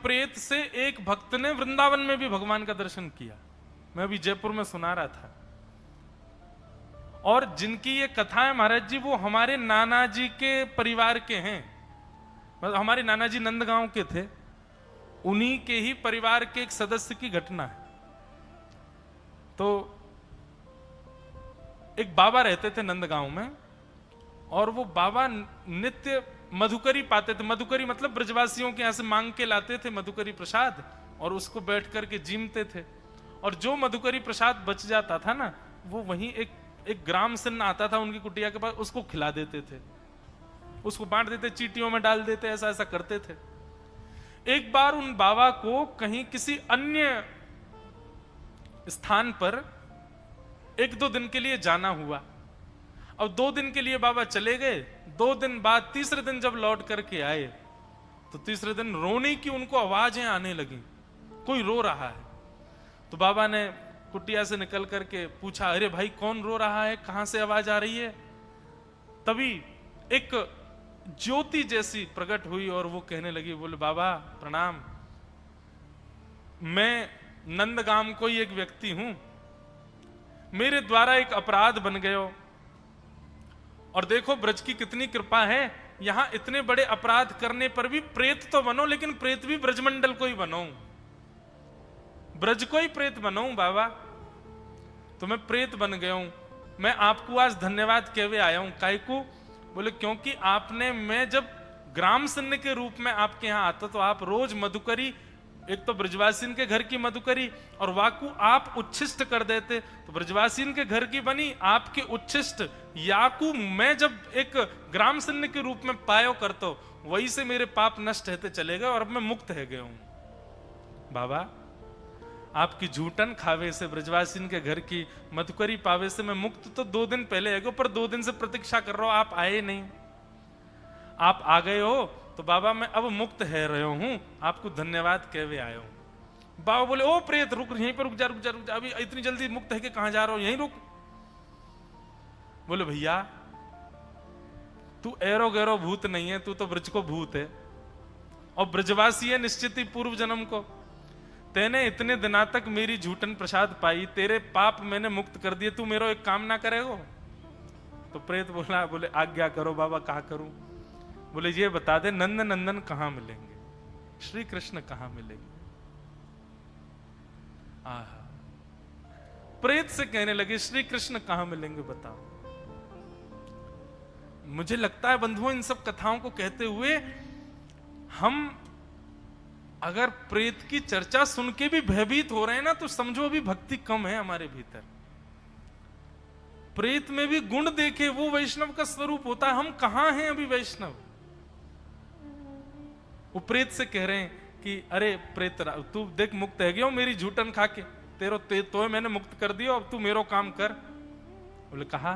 प्रेत से एक भक्त ने वृंदावन में भी भगवान का दर्शन किया। मैं अभी जयपुर में सुना रहा था। और जिनकी ये कथाएं महाराज जी वो हमारे नाना जी के परिवार के हैं। मतलब हमारे नाना जी नंदगांव के थे, उन्हीं के ही परिवार के एक सदस्य की घटना है। तो एक बाबा रहते थे नंदगांव में, और वो बाबा नित्य मधुकरी पाते थे। मधुकरी मतलब ब्रजवासियों के यहां से मांग के लाते थे मधुकरी प्रसाद, और उसको बैठ करके जीमते थे। और जो मधुकरी प्रसाद बच जाता था ना, वो वहीं एक ग्राम सिन्न आता था उनकी कुटिया के पास, उसको खिला देते थे, उसको बांट देते, चीटियों में डाल देते, ऐसा ऐसा करते थे। एक बार उन बाबा को कहीं किसी अन्य स्थान पर 1-2 दिन के लिए जाना हुआ। अब 2 दिन के लिए बाबा चले गए। 2 दिन बाद तीसरे दिन जब लौट करके आए, तो तीसरे दिन रोने की उनको आवाजें आने लगी, कोई रो रहा है। तो बाबा ने कुटिया से निकल करके पूछा, अरे भाई कौन रो रहा है, कहां से आवाज आ रही है? तभी एक ज्योति जैसी प्रकट हुई और वो कहने लगी, बोले बाबा प्रणाम, मैं नंदगाम कोई एक व्यक्ति हूं, मेरे द्वारा एक अपराध बन गयो, और देखो ब्रज की कितनी कृपा है, यहां इतने बड़े अपराध करने पर भी प्रेत तो बनो, लेकिन प्रेत भी ब्रजमंडल को ही बनो, ब्रज को ही प्रेत बनो बाबा। तो मैं प्रेत बन गया हूं, मैं आपको आज धन्यवाद कहवे आया हूं। काहे को? बोले क्योंकि आपने, मैं जब ग्राम सिन्न के रूप में आपके यहां आता तो आप रोज मधुकरी, एक तो ब्रजवासीन के घर की मधुकरी और वाकु आप उच्छिष्ट कर देते, तो ब्रजवासीन के घर की बनी, आपके उच्छिष्ट याकू मैं जब एक ग्राम सिन्न के रूप में पायो करतो, वही से मेरे पाप नष्ट होते चले गए और अब मैं मुक्त है गया हूं। बाबा आपकी झूठन खावे से, ब्रजवासीन के घर की मधुकरी पावे से मैं मुक्त तो 2 दिन पहले है, पर 2 दिन से प्रतीक्षा कर रहा हूं, आप आए नहीं। आप आ गए हो तो बाबा मैं अब मुक्त है रहे हूं, आपको धन्यवाद कहवे आया हूं। बाबा बोले, ओ प्रेत रुक, यहीं पर रुक जा, रुक जा, रुक जा, अभी इतनी जल्दी मुक्त है कि कहां जा रहा हो, यहीं रुक। बोले भैया तू एरो गैरो भूत नहीं है, तू तो ब्रज को भूत है, और ब्रजवासी है निश्चित ही पूर्व जन्म को। तेने इतने दिना तक मेरी झूठन प्रसाद पाई, तेरे पाप मैंने मुक्त कर दिए, तू मेरा एक काम ना करेगो? तो प्रेत बोला, बोले आज्ञा करो बाबा, कहा करूं? बोले ये बता दे, नंद नंदन कहां मिलेंगे, श्री कृष्ण कहां मिलेंगे? आहा, प्रेत से कहने लगे श्री कृष्ण कहां मिलेंगे बताओ। मुझे लगता है बंधुओं, इन सब कथाओं को कहते हुए हम अगर प्रेत की चर्चा सुन के भी भयभीत हो रहे हैं ना, तो समझो अभी भक्ति कम है हमारे भीतर। प्रेत में भी गुण देखे, वो वैष्णव का स्वरूप होता है, हम कहां हैं अभी वैष्णव। वो प्रेत से कह रहे हैं कि अरे प्रेत तू देख मुक्त है गया मेरी झूठन खा के, तो मैंने मुक्त कर दिया, अब तू मेरो काम कर। बोले कहा,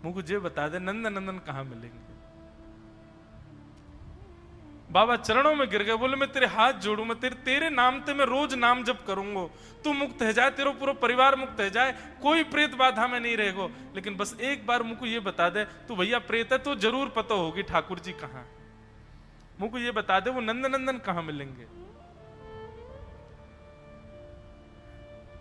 मुझे बता दे नंद नंदन कहां मिलेंगे? बाबा चरणों में गिर गए, बोले मैं तेरे हाथ जोड़ू, मैं तेरे नाम ते मैं रोज नाम जप करूंगा, तू मुक्त है जाए, तेरा पूरा परिवार मुक्त है जाए, कोई प्रेत बाधा में नहीं रहेगो, लेकिन बस एक बार मुझको ये बता दे, तू भैया प्रेत है तो जरूर पता होगी ठाकुर जी कहां, मुझको ये बता दे वो नंद नंदन कहां मिलेंगे।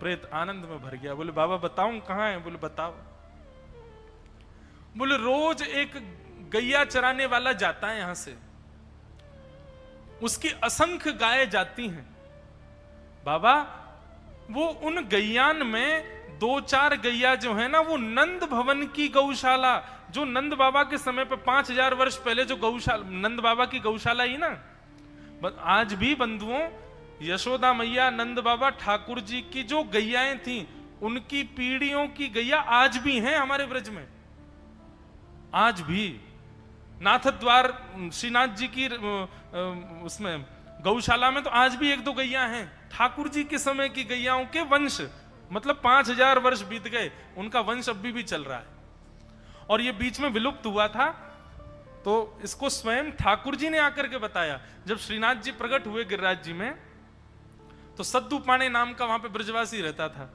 प्रेत आनंद में भर गया, बोले बाबा बताऊं कहां है? बोले बताओ। बोले रोज एक गैया चराने वाला जाता है यहां से, उसकी असंख्य गायें जाती हैं बाबा, वो उन गैयान में 2-4 गैया जो है ना, वो नंद भवन की गौशाला, जो नंद बाबा के समय पे 5000 वर्ष पहले जो गौशाला, नंद बाबा की गौशाला ही ना, आज भी बंधुओं यशोदा मैया, नंद बाबा, ठाकुर जी की जो गैयाएं थी, उनकी पीढ़ियों की गैया आज भी हैं हमारे ब्रज में। आज भी नाथ द्वार श्रीनाथ जी की उसमें गौशाला में तो आज भी 1-2 गैया हैं, ठाकुर जी के समय की गैयाओं के वंश, मतलब 5000 वर्ष बीत गए, उनका वंश अभी भी चल रहा है। और ये बीच में विलुप्त हुआ था, तो इसको स्वयं ठाकुर जी ने आकर के बताया। जब श्रीनाथ जी प्रकट हुए गिरिराज जी में, तो सद्दू पाणे नाम का वहां पे ब्रजवासी रहता था।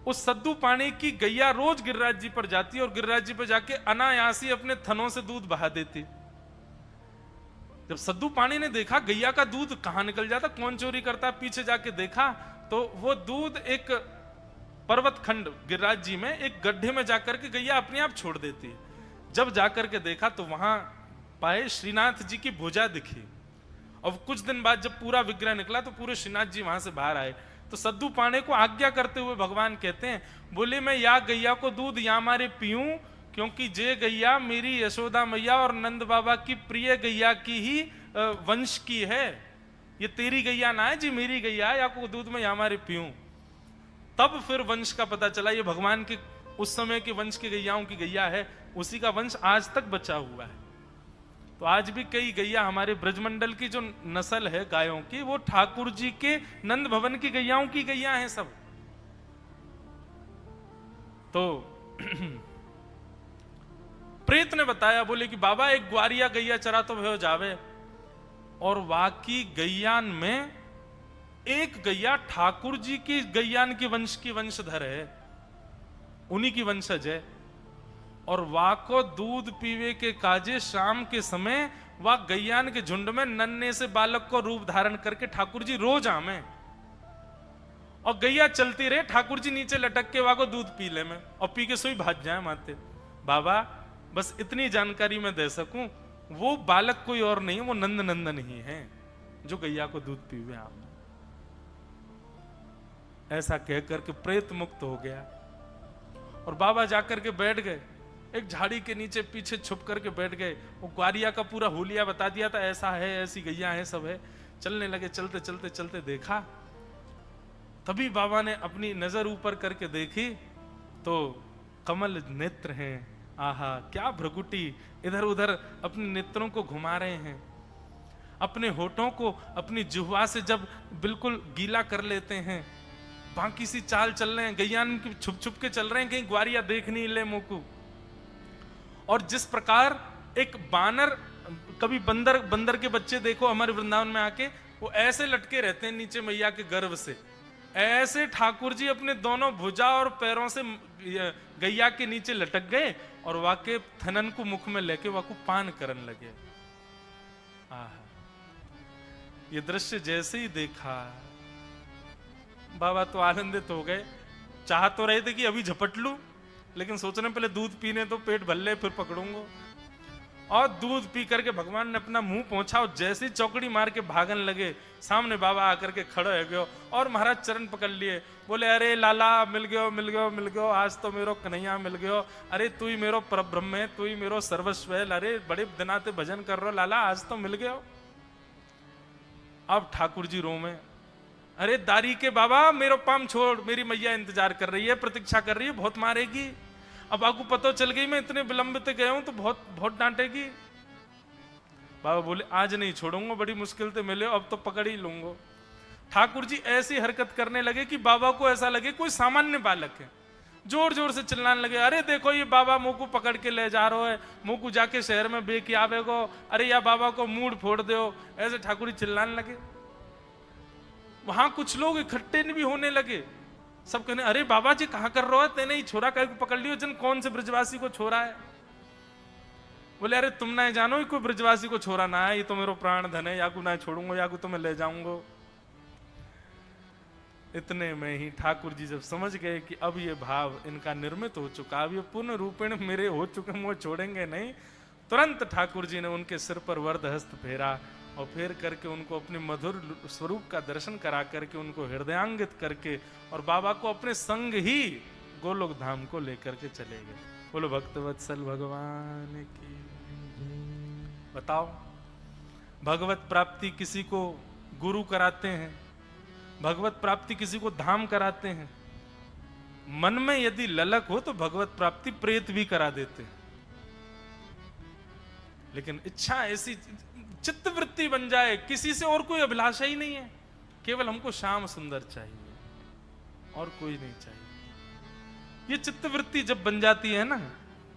उस सद्दू पाणी की गैया रोज गिरिराज जी पर जाती और गिरिराज जी पर जाके अनायासी अपने थनों से दूध बहा देती। जब सद्दू पाणी ने देखा गैया का दूध कहां निकल जाता, कौन चोरी करता, पीछे जाके देखा तो वो दूध एक पर्वत खंड गिरिराज जी में एक गड्ढे में जाकर के गैया अपने आप छोड़ देती है। जब जाकर के देखा तो वहां पाए श्रीनाथ जी की भुजा दिखी। और कुछ दिन बाद जब पूरा विग्रह निकला तो पूरे श्रीनाथ जी वहां से बाहर आए। तो सद्दू पाणे को आज्ञा करते हुए भगवान कहते हैं, बोले मैं या गैया को दूध या मारे पीऊं, क्योंकि जे गैया मेरी यशोदा मैया और नंद बाबा की प्रिय गैया की ही वंश की है। ये तेरी गैया ना है जी, मेरी गैया है, या को दूध में या मारे पीऊं। तब फिर वंश का पता चला, ये भगवान के उस समय के वंश की गैयाओं की गैया है, उसी का वंश आज तक बचा हुआ है। तो आज भी कई गैया हमारे ब्रजमंडल की जो नस्ल है गायों की, वो ठाकुर जी के नंद भवन की गैयाओं की गैया हैं सब। तो प्रेत ने बताया, बोले कि बाबा एक ग्वारिया गैया चरा तो भयो जावे, और वाकी गैयान में एक गैया ठाकुर जी की गैयान के वंश की वंशधर है, उन्हीं की वंशज है। और वा को दूध पीवे के काजे शाम के समय वह गैयान के झुंड में नन्हे से बालक को रूप धारण करके ठाकुर जी रोज आमे, और गैया चलती रहे, ठाकुर जी नीचे लटक के वहां को दूध पी ले में, और पी के सोई भाग जाए माते। बाबा बस इतनी जानकारी मैं दे सकूं, वो बालक कोई और नहीं, वो नंद नंदन ही है जो गैया को दूध पीवे आप। ऐसा कहकर के प्रेत मुक्त हो गया। और बाबा जाकर के बैठ गए, एक झाड़ी के नीचे पीछे छुप करके बैठ गए। वो ग्वारिया का पूरा हुलिया बता दिया था, ऐसा है, ऐसी गैया है, सब है। चलने लगे, चलते चलते चलते देखा, तभी बाबा ने अपनी नजर ऊपर करके देखी तो कमल नेत्र हैं। आहा क्या भ्रगुटी, इधर उधर अपने नेत्रों को घुमा रहे हैं, अपने होठों को अपनी जिह्वा से जब बिल्कुल गीला कर लेते हैं, बाकी सी चाल चल रहे हैं, गैयान की छुप छुप के चल रहे हैं, कहीं ग्वारिया देख नहीं ले मुंह को। और जिस प्रकार एक बानर, कभी बंदर के बच्चे देखो हमारे वृंदावन में आके, वो ऐसे लटके रहते हैं नीचे मैया के गर्भ से, ऐसे ठाकुर जी अपने दोनों भुजा और पैरों से गैया के नीचे लटक गए, और वाके थनन को मुख में लेके वाको पान करने लगे। ये दृश्य जैसे ही देखा बाबा तो आनंदित हो गए। चाह तो रहे थे कि अभी झपट लूं, लेकिन सोचने पहले दूध पीने तो पेट भर ले फिर पकड़ूंगा। और दूध पी करके भगवान ने अपना मुंह पहुंचा, और जैसे ही चौकड़ी मार के भागन लगे, सामने बाबा आकर के खड़े हो गए और महाराज चरण पकड़ लिए। बोले अरे लाला मिल गयो मिल गयो मिल गयो, आज तो मेरो कन्हैया मिल गयो, अरे तू ही मेरो परब्रह्म है, तू ही मेरो सर्वस्व है, अरे बड़े दिनाते भजन कर रहे हो लाला, आज तो मिल गयो। अब ठाकुर जी रो में, अरे दारी के बाबा मेरो पाम छोड़, मेरी मैया इंतजार कर रही है, प्रतीक्षा कर रही है, बहुत मारेगी। अब आपको पता चल गई मैं इतने विलंबित गए हूं तो बहुत बहुत डांटेगी। बाबा बोले आज नहीं छोड़ूंगा, बड़ी मुश्किल से मिले, अब तो पकड़ ही लूंगा। ठाकुर जी ऐसी हरकत करने लगे कि बाबा को ऐसा लगे कोई सामान्य बालक है। जोर जोर से चिल्लाने लगे, अरे देखो ये बाबा मुंह को पकड़ के ले जा रहा है, मुंह को जाके शहर में बेकी आवेगो, अरे या बाबा को मूड फोड़ दो। ऐसे ठाकुर जी चिल्लाने लगे। वहां कुछ लोग इकट्ठे भी होने लगे, सब कहने अरे बाबा जी कहां कर रहे हो, तेने ही छोरा कहीं को पकड़ लियो, जन कौन से ब्रजवासी को छोरा है। बोले अरे तुम ना जानो कोई ब्रजवासी को छोरा ना है, ये तो मेरो प्राण धन है, या को ना छोड़ूंगा या को तुम्हें ले जाऊंगा। इतने में ही ठाकुर जी जब समझ गए कि अब ये भाव इनका निर्मित हो चुका, अब ये पूर्ण रूपेण मेरे हो चुके, वो छोड़ेंगे नहीं, तुरंत ठाकुर जी ने उनके सिर पर वरद हस्त फेरा, और फेर करके उनको अपने मधुर स्वरूप का दर्शन करा करके उनको हृदयांगित करके और बाबा को अपने संग ही गोलोक धाम को लेकर के चले गए। बोलो भक्तवत्सल भगवान की। बताओ, भगवत प्राप्ति किसी को गुरु कराते हैं, भगवत प्राप्ति किसी को धाम कराते हैं। मन में यदि ललक हो तो भगवत प्राप्ति प्रेत भी करा देते हैं, लेकिन इच्छा ऐसी चित्तवृत्ति बन जाए, किसी से और कोई अभिलाषा ही नहीं है, केवल हमको श्याम सुंदर चाहिए और कोई नहीं चाहिए। ये चित्तवृत्ति जब बन जाती है ना,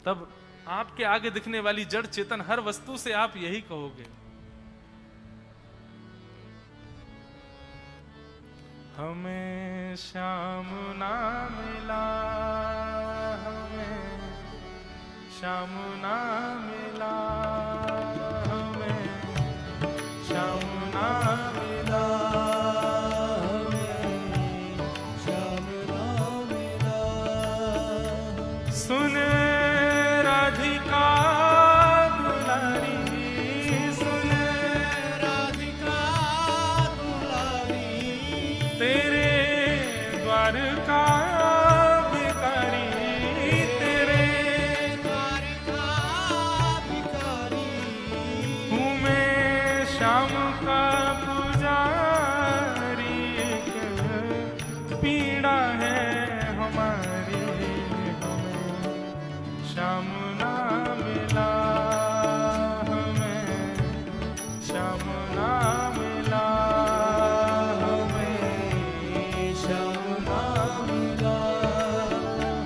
तब आपके आगे दिखने वाली जड़ चेतन हर वस्तु से आप यही कहोगे, हमें श्याम ना मिला, हमें श्याम ना मिला, हमें द्वारका भिखारी तेरे द्वार का भिखारी हूँ मैं श्याम का पुजारी एक पीड़ा है हमारी हमें श्याम ना मिला हमें श्याम ना मिला हमें श्याम ना मिला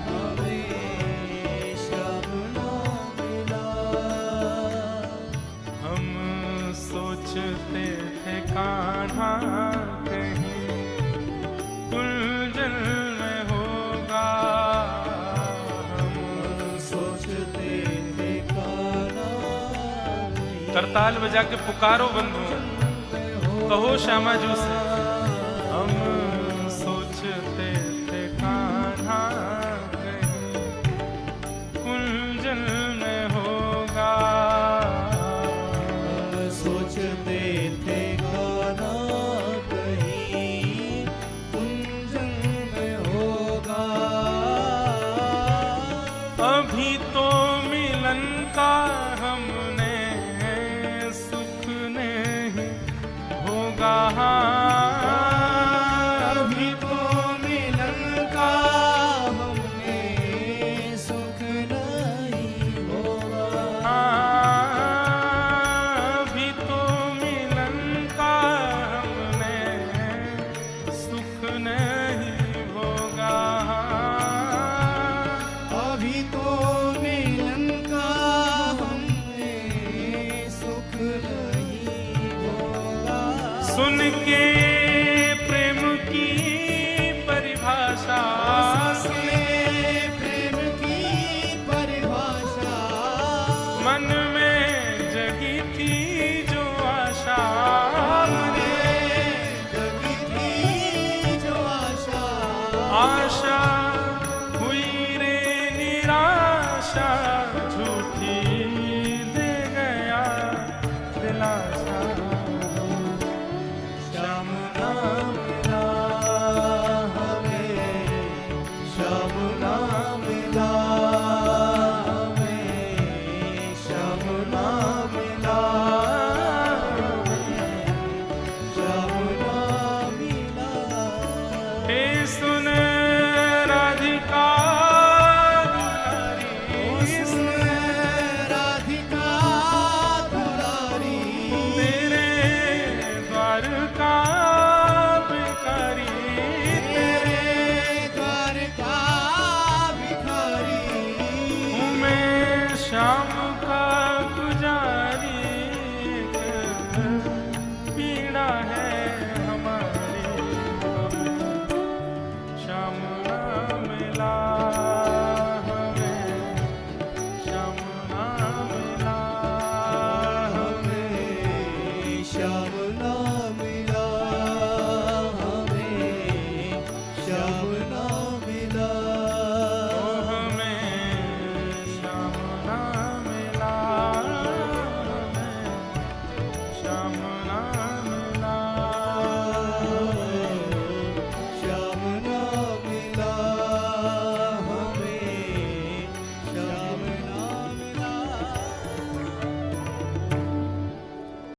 हमें श्याम ना मिला हम सोचते थे कान्हा कहीं कुलजल में होगा हम सोचते थे काना करताल बजा के पुकारो बंधु कहो श्यामा जू से हम सोचते थे कान्हा कहीं कुलजल में होगा सोचते थे काना कहीं कुंजन में होगा अभी तो मिलन का हमने सुख नहीं होगा अभी तो मिलन का हमने सुख नहीं होगा अभी तो मिलन का हमने सुख नहीं होगा अभी तो मिलन का हमने सुख नहीं होगा सुन के प्रेम की परिभाषा से प्रेम की परिभाषा मन में जगी थी जो आशा जगी थी जो आशा आशा हुई रे निराशा झूठी दे गया दिलासा श्याम ना मिला हमें श्याम ना मिला हमें श्याम ना मिला हमें श्याम ना मिला हे सुन राधिका दुलारी सुन राधिका दुलारी तेरे द्वार का